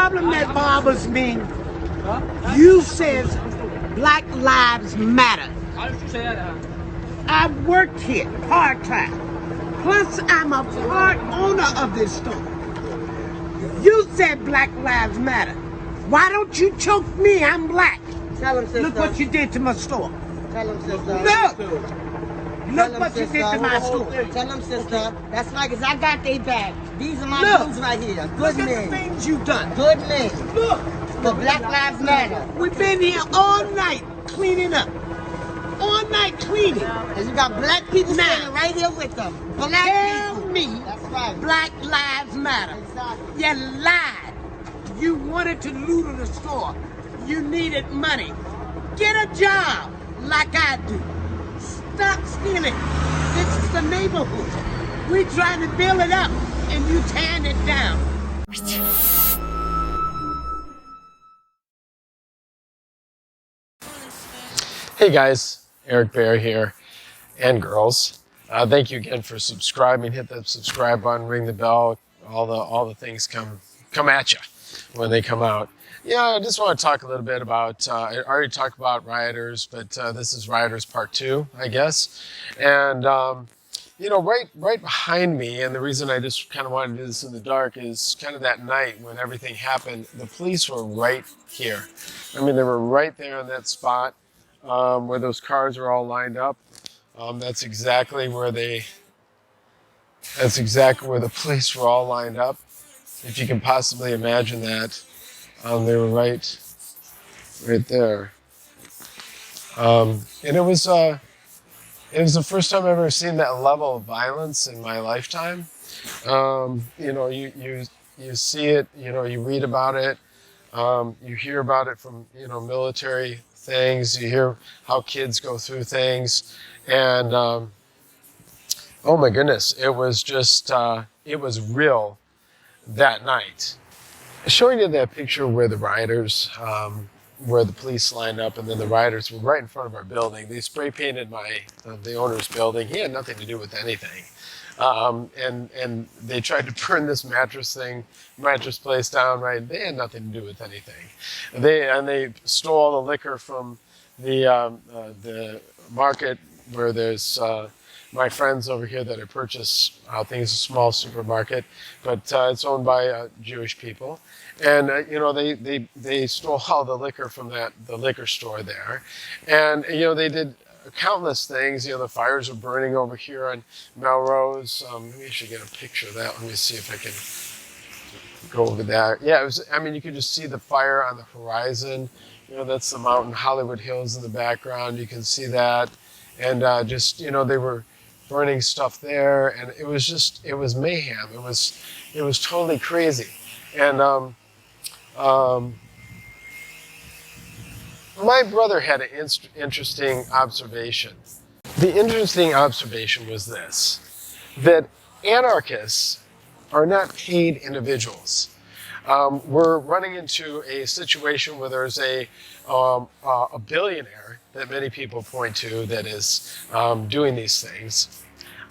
problem that bothers me, you says Black Lives Matter. I worked here part-time. Plus, I'm a part owner of this store. You said Black Lives Matter. Why don't you choke me? I'm black. Tell him, sister. Look what you did to my store. Tell him, sister. Look what you did to my store. Tell him, sister. That's right, because I got they back. These are my dudes right here. Good Look men. at the things you've done. Good men. Look. The Black Lives Matter. We've been here all night cleaning up. All night cleaning. And you got black people standing right here with them. Black Tell people. me That's right. Black Lives Matter. Exactly. You lied. You wanted to loot the store. You needed money. Get a job like I do. Stop stealing. This is the neighborhood. We're trying to build it up and you tearing it down. Hey guys, Eric Bear here, and girls. Thank you again for subscribing. Hit that subscribe button, ring the bell. All the things come at you when they come out. Yeah, I just want to talk a little bit about. I already talked about rioters, but this is rioters part 2, I guess. And you know, right behind me, and the reason I just kind of wanted to do this in the dark is kind of that night when everything happened. The police were right here. I mean, they were right there in that spot. Where those cars are all lined up. That's exactly where the police were all lined up. If you can possibly imagine that. They were right there. And it was the first time I've ever seen that level of violence in my lifetime. You know, you see it, you know, you read about it, you hear about it from, you know, military things, you hear how kids go through things, and oh my goodness, it was just, it was real that night. Showing you that picture where the rioters, where the police lined up, and then the rioters were right in front of our building. They spray painted the owner's building. He had nothing to do with anything. And they tried to burn this mattress place down, right? They had nothing to do with anything. They stole all the liquor from the market where there's my friends over here that I purchase things, a small supermarket, but it's owned by Jewish people. And you know, they stole all the liquor from the liquor store there. And you know, they did countless things. You know, the fires are burning over here on Melrose. Maybe I should get a picture of that. Let me see if I can go over that. Yeah, it was, I mean, you could just see the fire on the horizon. You know, that's the mountain Hollywood Hills in the background. You can see that. And just, you know, they were burning stuff there. And it was mayhem. It was totally crazy. And my brother had an interesting observation. The interesting observation was this, that anarchists are not paid individuals. We're running into a situation where there's a billionaire that many people point to that is doing these things.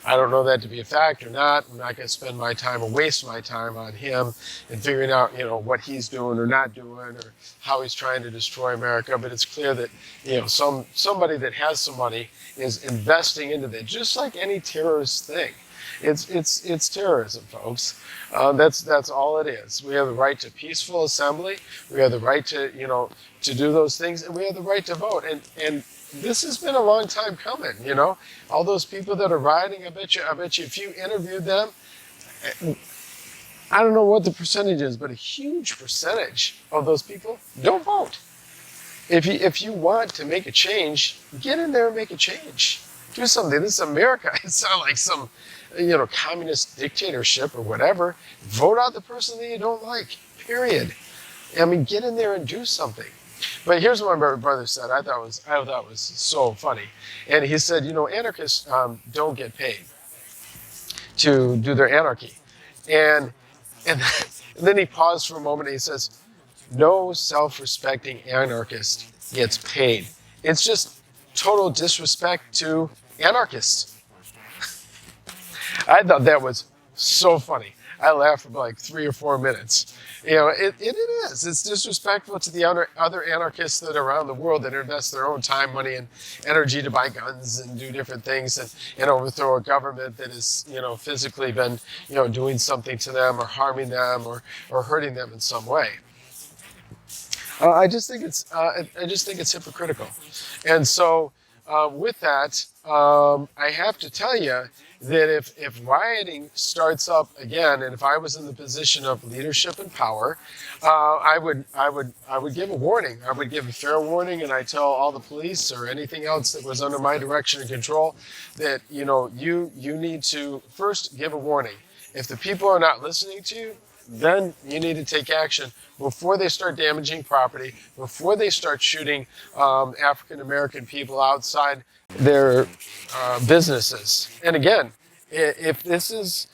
I don't know that to be a fact or not. I'm not going to spend my time or waste my time on him and figuring out, you know, what he's doing or not doing or how he's trying to destroy America. But it's clear that, you know, somebody that has some money is investing into that, just like any terrorist thing. It's terrorism, folks. That's all it is. We have the right to peaceful assembly. We have the right to, you know, to do those things, and we have the right to vote. And this has been a long time coming, you know. All those people that are rioting, I bet you if you interviewed them, I don't know what the percentage is, but a huge percentage of those people don't vote. If you want to make a change, get in there and make a change. Do something. This is America. It's not like some, you know, communist dictatorship or whatever. Vote out the person that you don't like, period. I mean, get in there and do something. But here's what my brother said. I thought was so funny. And he said, you know, anarchists don't get paid to do their anarchy. And then he paused for a moment and he says, no self-respecting anarchist gets paid. It's just total disrespect to anarchists. I thought that was so funny. I laughed for like 3 or 4 minutes. You know, it is. It's disrespectful to the other anarchists that are around the world that invest their own time, money, and energy to buy guns and do different things and overthrow a government that has, you know, physically been, you know, doing something to them or harming them or hurting them in some way. I just think it's hypocritical, and so with that, I have to tell you that if rioting starts up again, and if I was in the position of leadership and power, I would give a warning. I would give a fair warning, and I tell all the police or anything else that was under my direction and control that, you know, you need to first give a warning. If the people are not listening to you, then you need to take action before they start damaging property, before they start shooting African American people outside their businesses. And again, if this is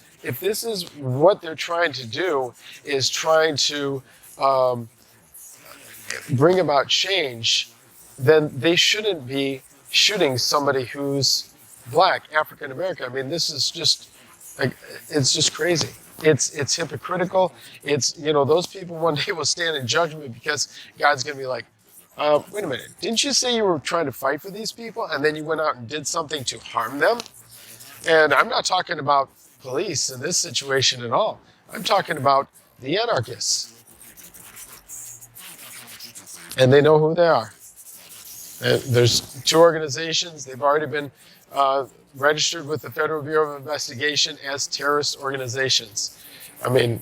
what they're trying to do, is trying to bring about change, then they shouldn't be shooting somebody who's black, African American. I mean, this is just, like, it's just crazy. It's hypocritical. It's, you know, those people one day will stand in judgment because God's going to be like, wait a minute, didn't you say you were trying to fight for these people and then you went out and did something to harm them? And I'm not talking about police in this situation at all. I'm talking about the anarchists. And they know who they are. And there's 2 organizations. They've already been registered with the Federal Bureau of Investigation as terrorist organizations. I mean,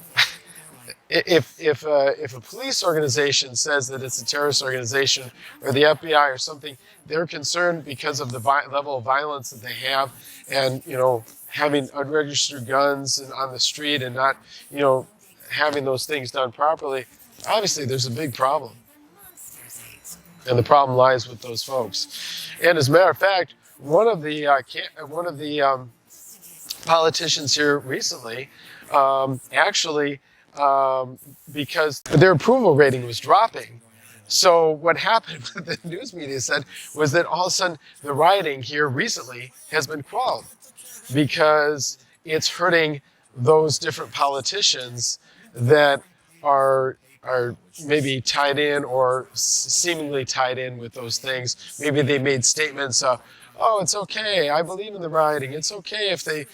if a police organization says that it's a terrorist organization, or the FBI or something, they're concerned because of the level of violence that they have, and, you know, having unregistered guns on the street and not, you know, having those things done properly. Obviously, there's a big problem, and the problem lies with those folks. And as a matter of fact, one of the politicians here recently, actually, because their approval rating was dropping. So what happened, what the news media said, was that all of a sudden the rioting here recently has been quelled because it's hurting those different politicians that are maybe tied in or seemingly tied in with those things. Maybe they made statements, oh, it's okay, I believe in the rioting. It's okay if they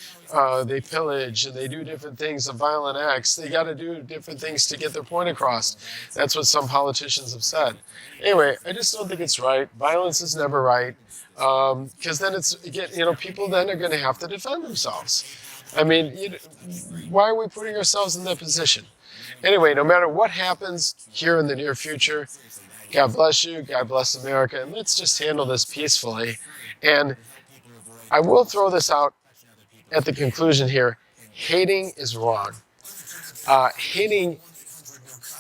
pillage and they do different things of violent acts. They got to do different things to get their point across. That's what some politicians have said. Anyway, I just don't think it's right. Violence is never right, because then it's, you know, people then are going to have to defend themselves. I mean, why are we putting ourselves in that position? Anyway, no matter what happens here in the near future, God bless you, God bless America, and let's just handle this peacefully. And I will throw this out at the conclusion here. Hating is wrong. Hating,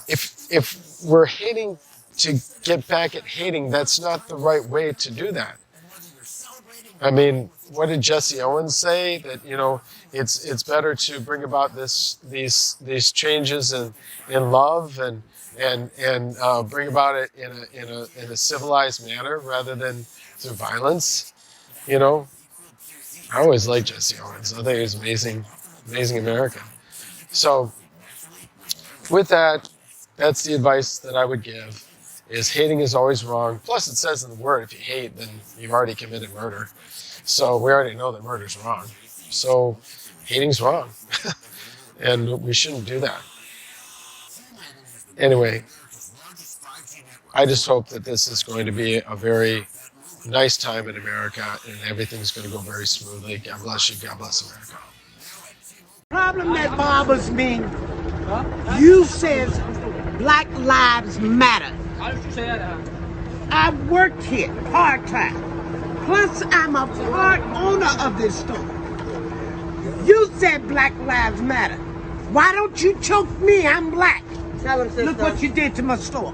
if we're hating to get back at hating, that's not the right way to do that. I mean, what did Jesse Owens say? That, you know, it's better to bring about these changes in love and bring about it in a civilized manner rather than through violence. You know, I always liked Jesse Owens. I think he was amazing American. So with that, that's the advice that I would give, is hating is always wrong. Plus it says in the word, if you hate, then you've already committed murder. So we already know that murder's wrong. So hating's wrong. And we shouldn't do that. Anyway, I just hope that this is going to be a very nice time in America and everything's going to go very smoothly. God bless you. God bless America. The problem that bothers me, you says Black Lives Matter. I worked here part-time. Plus, I'm a part owner of this store. You said Black Lives Matter. Why don't you choke me? I'm black. Look what you did to my store.